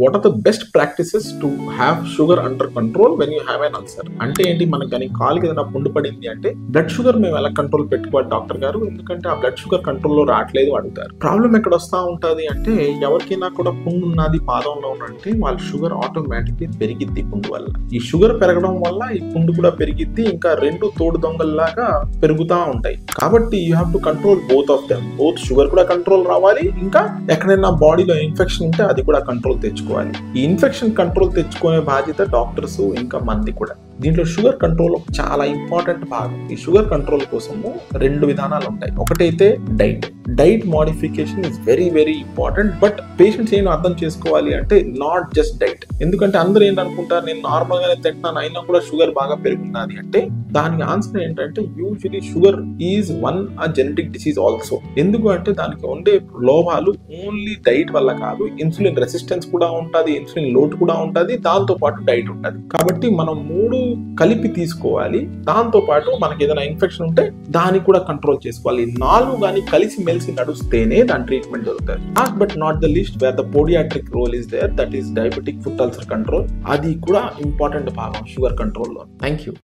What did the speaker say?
What are the best practices to have sugar under control when you have an ulcer? అంటే ఏంటి, మనకు కానీ కాలుకి ఏదైనా పుండు పడింది అంటే బ్లడ్ షుగర్ మేము ఎలా కంట్రోల్ పెట్టుకోవాలి డాక్టర్ గారు, ఎందుకంటే ఆ బ్లడ్ షుగర్ కంట్రోల్లో రావట్లేదు అడుగుతారు. ప్రాబ్లం ఎక్కడ వస్తూ ఉంటుంది అంటే, ఎవరికైనా కూడా పుండు ఉన్నది పాదంలో ఉన్నంటే వాళ్ళ షుగర్ ఆటోమేటిక్లీ పెరిగిద్ది పుండు వల్ల. ఈ షుగర్ పెరగడం వల్ల ఈ పుండు కూడా పెరిగిద్ది, ఇంకా రెండు తోడు దొంగల్లాగా పెరుగుతూ ఉంటాయి. కాబట్టి you have to control both of them. Both sugar కూడా కంట్రోల్ రావాలి, ఇంకా ఎక్కడైనా బాడీలో ఇన్ఫెక్షన్ ఉంటే అది కూడా కంట్రోల్ తెచ్చుకోవాలి. ఈ ఇన్ఫెక్షన్ కంట్రోల్ తెచ్చుకునే బాధ్యత డాక్టర్స్ ఇంకా మంది కూడా. దీంట్లో షుగర్ కంట్రోల్ చాలా ఇంపార్టెంట్ భాగం. ఈ షుగర్ కంట్రోల్ కోసము 2 విధానాలు ఉంటాయి. ఒకటైతే diet modification is very very important. But patients ఏం అర్థం చేసుకోవాలి అంటే, నాట్ జస్ట్ డైట్. ఎందుకంటే అందరూ ఏంటనుకుంటారు, నేను నార్మల్ గానే తింటున్నాను అయినా కూడా షుగర్ బాగా పెరుగుతున్నది అంటే, దానికి ఆన్సర్ ఏంటంటే, usually sugar is one a genetic disease also. ఎందుకు అంటే దానికి ఉండే లోపాలు ఓన్లీ డైట్ వల్ల కాదు, ఇన్సులిన్ రెసిస్టెన్స్ కూడా ఉంటుంది, ఇన్సులిన్ లోటు కూడా ఉంటుంది, దాంతో పాటు డైట్ ఉంటుంది. కాబట్టి మనం 3 కలిపి తీసుకోవాలి. దాంతో పాటు మనకి ఏదైనా ఇన్ఫెక్షన్ ఉంటే దాన్ని కూడా కంట్రోల్ చేసుకోవాలి. 4 కానీ కలిసి మెలిసి నడుస్తేనే దాని ట్రీట్మెంట్ దొరుకుతుంది. Last but not the least, where the podiatric role is there, that is diabetic foot ulcer control. అది కూడా ఇంపార్టెంట్ భాగం షుగర్ కంట్రోల్లో. Thank you.